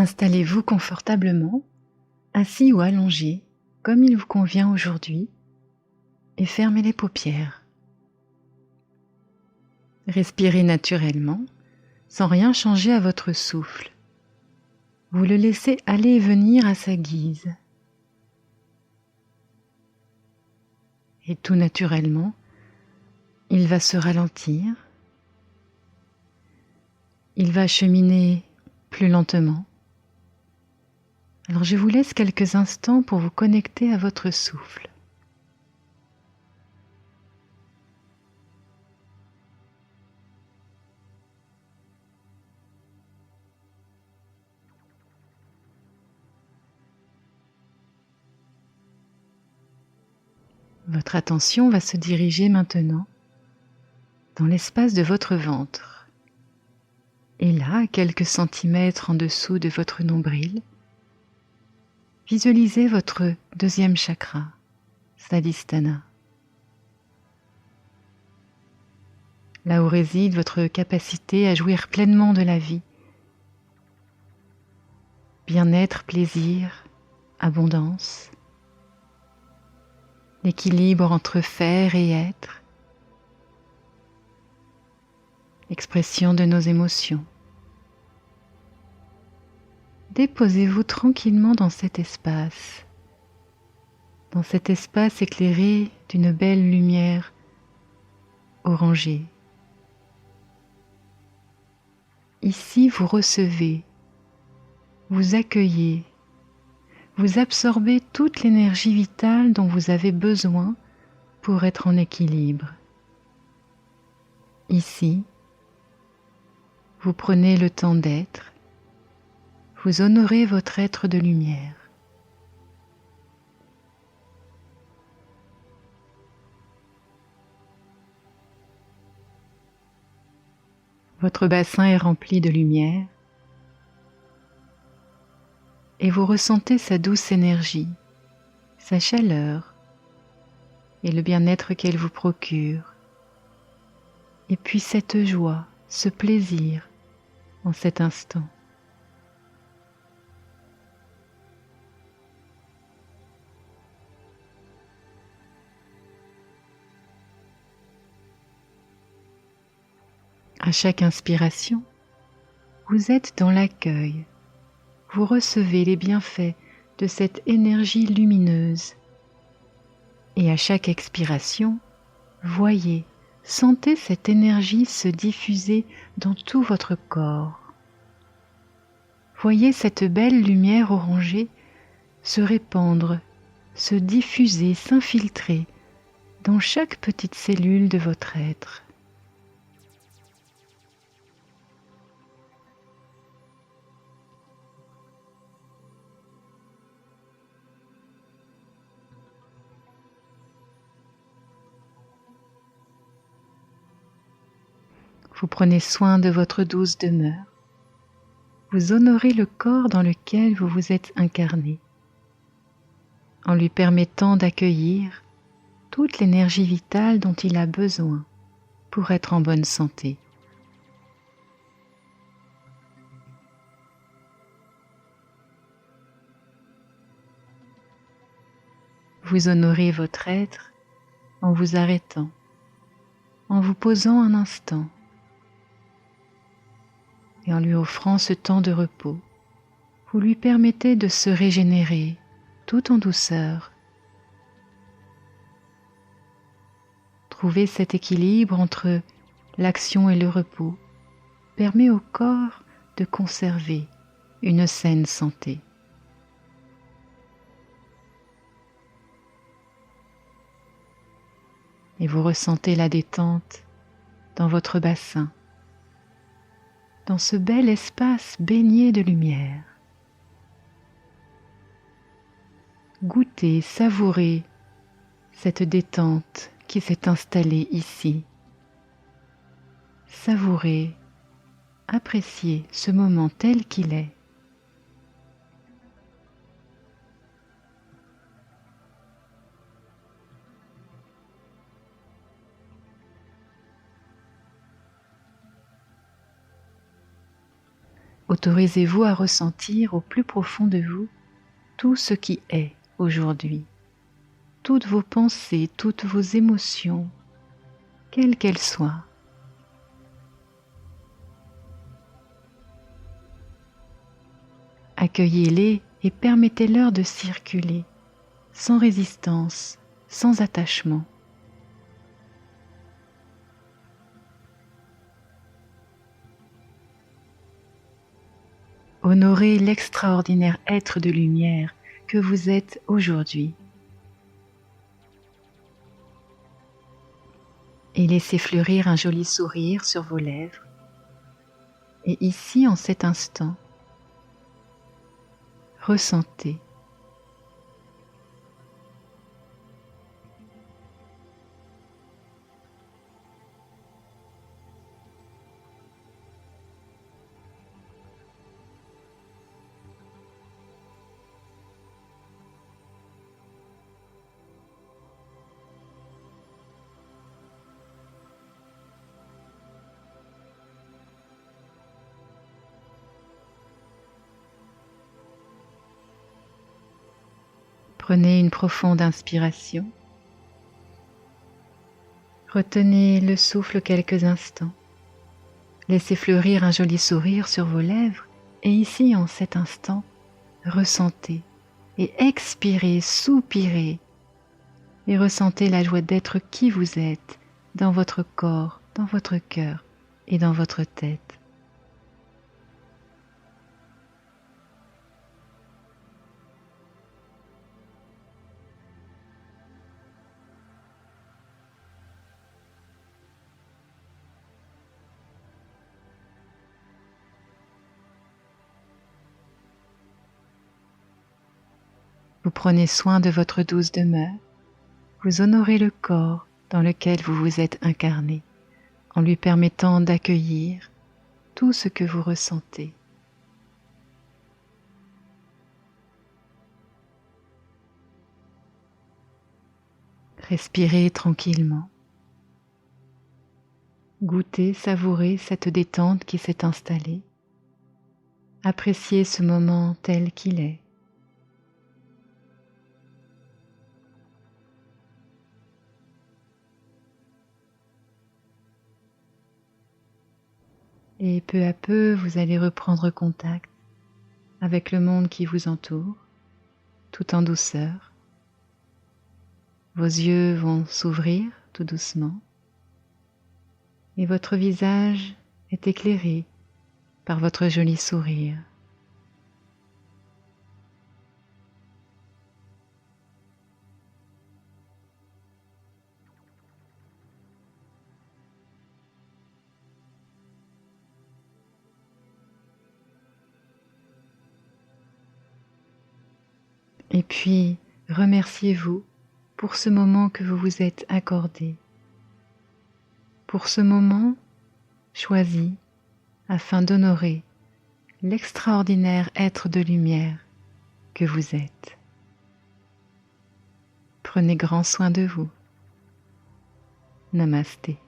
Installez-vous confortablement, assis ou allongé, comme il vous convient aujourd'hui, et fermez les paupières. Respirez naturellement, sans rien changer à votre souffle. Vous le laissez aller et venir à sa guise. Et tout naturellement, il va se ralentir. Il va cheminer plus lentement. Alors je vous laisse quelques instants pour vous connecter à votre souffle. Votre attention va se diriger maintenant dans l'espace de votre ventre. Et là, à quelques centimètres en dessous de votre nombril, visualisez votre deuxième chakra, Svadhisthana. Là où réside votre capacité à jouir pleinement de la vie. Bien-être, plaisir, abondance, l'équilibre entre faire et être, l'expression de nos émotions. Déposez-vous tranquillement dans cet espace éclairé d'une belle lumière orangée. Ici, vous recevez, vous accueillez, vous absorbez toute l'énergie vitale dont vous avez besoin pour être en équilibre. Ici, vous prenez le temps d'être, vous honorez votre être de lumière. Votre bassin est rempli de lumière et vous ressentez sa douce énergie, sa chaleur et le bien-être qu'elle vous procure. Et puis cette joie, ce plaisir en cet instant. À chaque inspiration, vous êtes dans l'accueil. Vous recevez les bienfaits de cette énergie lumineuse. Et à chaque expiration, voyez, sentez cette énergie se diffuser dans tout votre corps. Voyez cette belle lumière orangée se répandre, se diffuser, s'infiltrer dans chaque petite cellule de votre être. Vous prenez soin de votre douce demeure. Vous honorez le corps dans lequel vous vous êtes incarné, en lui permettant d'accueillir toute l'énergie vitale dont il a besoin pour être en bonne santé. Vous honorez votre être en vous arrêtant, en vous posant un instant et en lui offrant ce temps de repos. Vous lui permettez de se régénérer tout en douceur. Trouver cet équilibre entre l'action et le repos permet au corps de conserver une saine santé. Et vous ressentez la détente dans votre bassin, dans ce bel espace baigné de lumière. Goûtez, savourez cette détente qui s'est installée ici. Savourez, appréciez ce moment tel qu'il est. Autorisez-vous à ressentir au plus profond de vous tout ce qui est aujourd'hui, toutes vos pensées, toutes vos émotions, quelles qu'elles soient. Accueillez-les et permettez-leur de circuler, sans résistance, sans attachement. Honorez l'extraordinaire être de lumière que vous êtes aujourd'hui. Et laissez fleurir un joli sourire sur vos lèvres. Et ici, en cet instant, ressentez. Prenez une profonde inspiration. Retenez le souffle quelques instants. Laissez fleurir un joli sourire sur vos lèvres et ici, en cet instant, ressentez et expirez, soupirez et ressentez la joie d'être qui vous êtes dans votre corps, dans votre cœur et dans votre tête. Vous prenez soin de votre douce demeure, vous honorez le corps dans lequel vous vous êtes incarné, en lui permettant d'accueillir tout ce que vous ressentez. Respirez tranquillement. Goûtez, savourez cette détente qui s'est installée. Appréciez ce moment tel qu'il est. Et peu à peu, vous allez reprendre contact avec le monde qui vous entoure, tout en douceur. Vos yeux vont s'ouvrir tout doucement et votre visage est éclairé par votre joli sourire. Et puis, remerciez-vous pour ce moment que vous vous êtes accordé, pour ce moment choisi afin d'honorer l'extraordinaire être de lumière que vous êtes. Prenez grand soin de vous. Namasté.